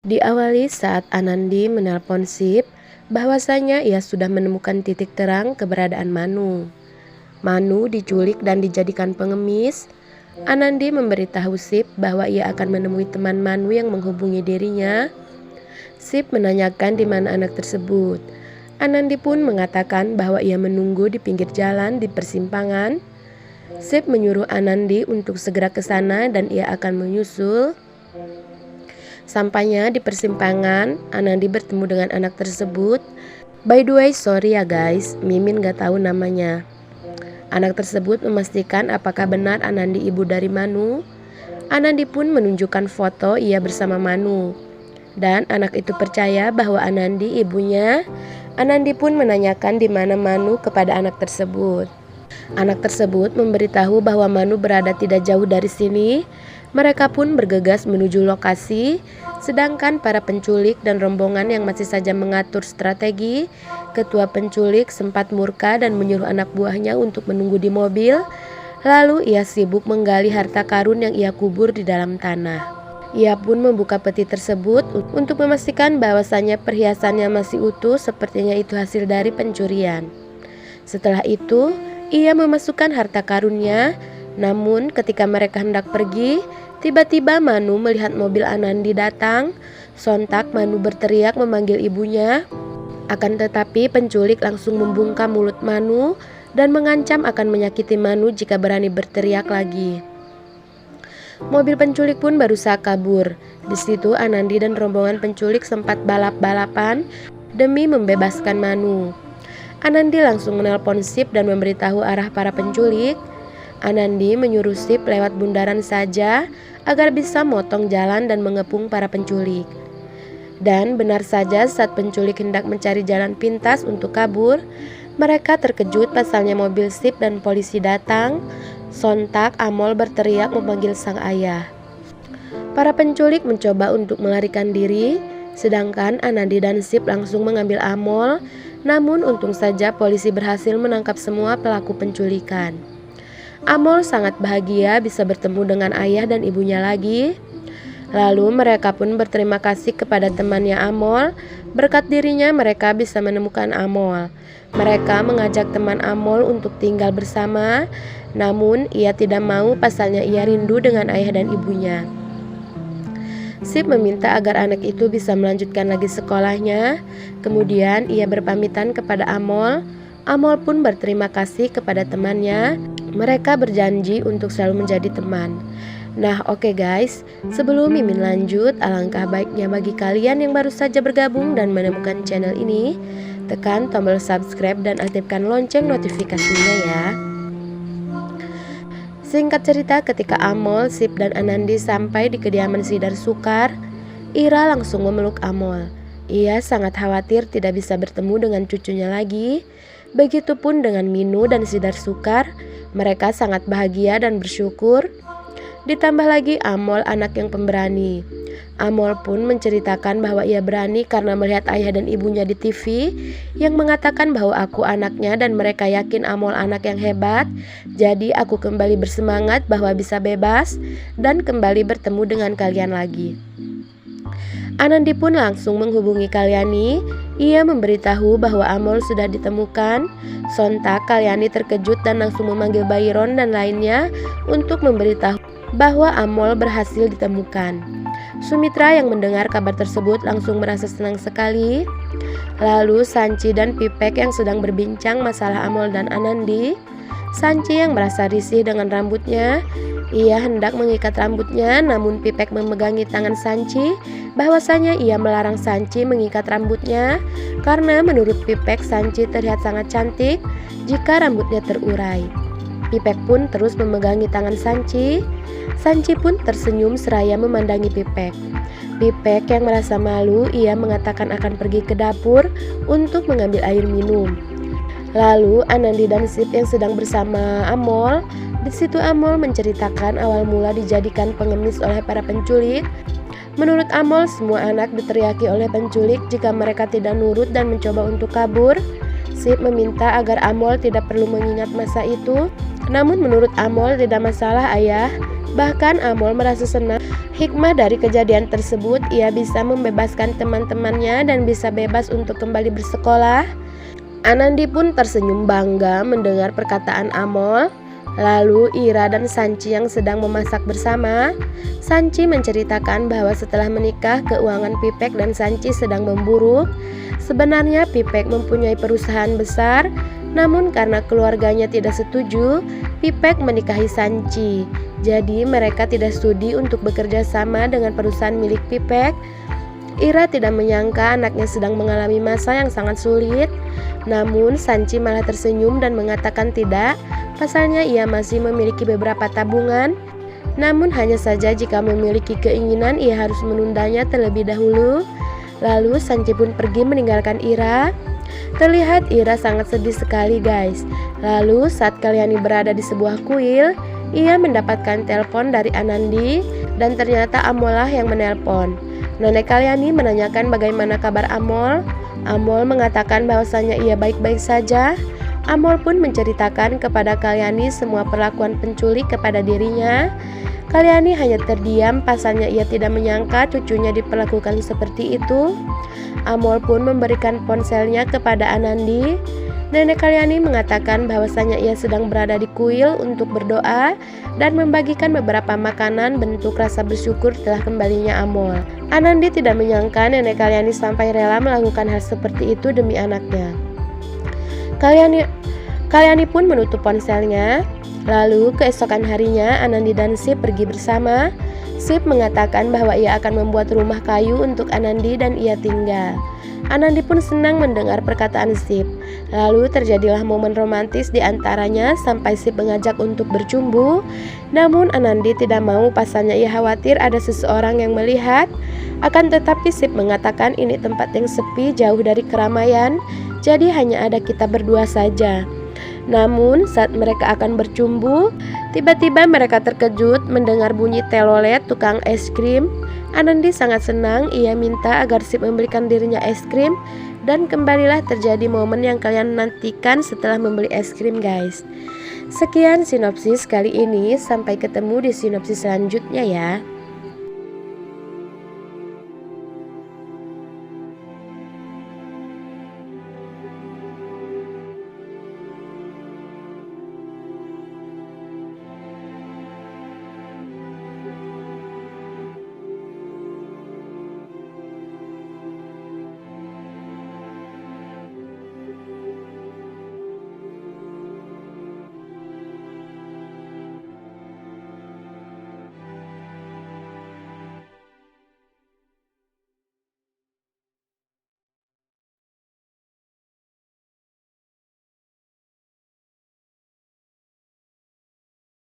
Diawali saat Anandi menelpon Sip bahwasanya ia sudah menemukan titik terang keberadaan Manu. Manu diculik dan dijadikan pengemis. Anandi memberitahu Sip bahwa ia akan menemui teman Manu yang menghubungi dirinya. Sip menanyakan di mana anak tersebut. Anandi pun mengatakan bahwa ia menunggu di pinggir jalan di persimpangan. Sip menyuruh Anandi untuk segera ke sana dan ia akan menyusul. Sampainya di persimpangan, Anandi bertemu dengan anak tersebut. By the way, sorry ya guys, Mimin gak tahu namanya. Anak tersebut memastikan apakah benar Anandi ibu dari Manu. Anandi pun menunjukkan foto ia bersama Manu. Dan anak itu percaya bahwa Anandi ibunya. Anandi pun menanyakan di mana Manu kepada anak tersebut. Anak tersebut memberitahu bahwa Manu berada tidak jauh dari sini. Mereka pun bergegas menuju lokasi, sedangkan para penculik dan rombongan yang masih saja mengatur strategi, ketua penculik sempat murka dan menyuruh anak buahnya untuk menunggu di mobil. Lalu ia sibuk menggali harta karun yang ia kubur di dalam tanah. Ia pun membuka peti tersebut untuk memastikan bahwasannya perhiasannya masih utuh, sepertinya itu hasil dari pencurian. Setelah itu, ia memasukkan harta karunnya. Namun ketika mereka hendak pergi, tiba-tiba Manu melihat mobil Anandi datang. Sontak Manu berteriak memanggil ibunya. Akan tetapi penculik langsung membungkam mulut Manu dan mengancam akan menyakiti Manu jika berani berteriak lagi. Mobil penculik pun berusaha kabur. Di situ Anandi dan rombongan penculik sempat balap-balapan demi membebaskan Manu. Anandi langsung menelpon Sip dan memberitahu arah para penculik. Anandi menyuruh Sip lewat bundaran saja agar bisa motong jalan dan mengepung para penculik. Dan benar saja saat penculik hendak mencari jalan pintas untuk kabur, mereka terkejut pasalnya mobil Sip dan polisi datang. Sontak Amol berteriak memanggil sang ayah. Para penculik mencoba untuk melarikan diri, sedangkan Anandi dan Sip langsung mengambil Amol. Namun untung saja polisi berhasil menangkap semua pelaku penculikan. Amol sangat bahagia bisa bertemu dengan ayah dan ibunya lagi. Lalu mereka pun berterima kasih kepada temannya Amol. Berkat dirinya mereka bisa menemukan Amol. Mereka mengajak teman Amol untuk tinggal bersama. Namun ia tidak mau pasalnya ia rindu dengan ayah dan ibunya. Sip meminta agar anak itu bisa melanjutkan lagi sekolahnya. Kemudian ia berpamitan kepada Amol. Amol pun berterima kasih kepada temannya. Mereka berjanji untuk selalu menjadi teman. Nah oke guys, sebelum Mimin lanjut, alangkah baiknya bagi kalian yang baru saja bergabung dan menemukan channel ini, tekan tombol subscribe dan aktifkan lonceng notifikasinya ya. Singkat cerita, ketika Amol, Sip dan Anandi sampai di kediaman Sidar Sukar, Ira langsung memeluk Amol. Ia sangat khawatir tidak bisa bertemu dengan cucunya lagi. Begitupun dengan Minu dan Sidar Sukar. Mereka sangat bahagia dan bersyukur. Ditambah lagi Amol anak yang pemberani. Amol pun menceritakan bahwa ia berani karena melihat ayah dan ibunya di TV yang mengatakan bahwa aku anaknya dan mereka yakin Amol anak yang hebat. Jadi aku kembali bersemangat bahwa bisa bebas dan kembali bertemu dengan kalian lagi. Anandi pun langsung menghubungi Kalyani. Ia memberitahu bahwa Amol sudah ditemukan. Sontak Kalyani terkejut dan langsung memanggil Byron dan lainnya untuk memberitahu bahwa Amol berhasil ditemukan. Sumitra yang mendengar kabar tersebut langsung merasa senang sekali. Lalu Sanchi dan Pipek yang sedang berbincang masalah Amol dan Anandi. Sanchi yang merasa risih dengan rambutnya. Ia hendak mengikat rambutnya, namun Pipek memegangi tangan Sanchi. Bahwasanya ia melarang Sanchi mengikat rambutnya karena menurut Pipek Sanchi terlihat sangat cantik jika rambutnya terurai. Pipek pun terus memegangi tangan Sanchi. Sanchi pun tersenyum seraya memandangi Pipek. Pipek yang merasa malu, ia mengatakan akan pergi ke dapur untuk mengambil air minum. Lalu Anandi dan Sip yang sedang bersama Amol. Di situ Amol menceritakan awal mula dijadikan pengemis oleh para penculik. Menurut Amol, semua anak diteriaki oleh penculik jika mereka tidak nurut dan mencoba untuk kabur. Sip meminta agar Amol tidak perlu mengingat masa itu. Namun menurut Amol tidak masalah ayah. Bahkan Amol merasa senang Hikmah dari kejadian tersebut, ia bisa membebaskan teman-temannya dan bisa bebas untuk kembali bersekolah. Anandi pun tersenyum bangga mendengar perkataan Amol. Lalu Ira dan Sanci yang sedang memasak bersama. Sanci menceritakan bahwa setelah menikah, keuangan Pipek dan Sanci sedang memburuk. Sebenarnya Pipek mempunyai perusahaan besar, namun karena keluarganya tidak setuju, Pipek menikahi Sanci. Jadi mereka tidak studi untuk bekerja sama dengan perusahaan milik Pipek. Ira tidak menyangka anaknya sedang mengalami masa yang sangat sulit. Namun Sanci malah tersenyum dan mengatakan tidak. Pasalnya ia masih memiliki beberapa tabungan. Namun hanya saja jika memiliki keinginan ia harus menundanya terlebih dahulu. Lalu Sanci pun pergi meninggalkan Ira. Terlihat Ira sangat sedih sekali guys. Lalu saat Kalyani berada di sebuah kuil, ia mendapatkan telepon dari Anandi dan ternyata Amol yang menelpon. Nenek Kalyani menanyakan bagaimana kabar Amol. Amol mengatakan bahwasanya ia baik-baik saja. Amol pun menceritakan kepada Kalyani semua perlakuan penculik kepada dirinya. Kalyani hanya terdiam, pasalnya ia tidak menyangka cucunya diperlakukan seperti itu. Amol pun memberikan ponselnya kepada Anandi. Nenek Kalyani mengatakan bahwasanya ia sedang berada di kuil untuk berdoa dan membagikan beberapa makanan bentuk rasa bersyukur telah kembalinya Amol. Anandi tidak menyangka nenek Kalyani sampai rela melakukan hal seperti itu demi anaknya. Kalyani pun menutup ponselnya. Lalu keesokan harinya Anandi dan Sip pergi bersama. Sip mengatakan bahwa ia akan membuat rumah kayu untuk Anandi dan ia tinggal. Anandi pun senang mendengar perkataan Sip. Lalu terjadilah momen romantis di antaranya sampai Sip mengajak untuk bercumbu. Namun Anandi tidak mau, pasalnya ia khawatir ada seseorang yang melihat. Akan tetapi Sip mengatakan ini tempat yang sepi, jauh dari keramaian, jadi hanya ada kita berdua saja. Namun saat mereka akan bercumbu, tiba-tiba mereka terkejut mendengar bunyi telolet tukang es krim. Anandi sangat senang, ia minta agar Sip membelikan dirinya es krim. Dan kembalilah terjadi momen yang kalian nantikan setelah membeli es krim guys. Sekian sinopsis kali ini, sampai ketemu di sinopsis selanjutnya ya.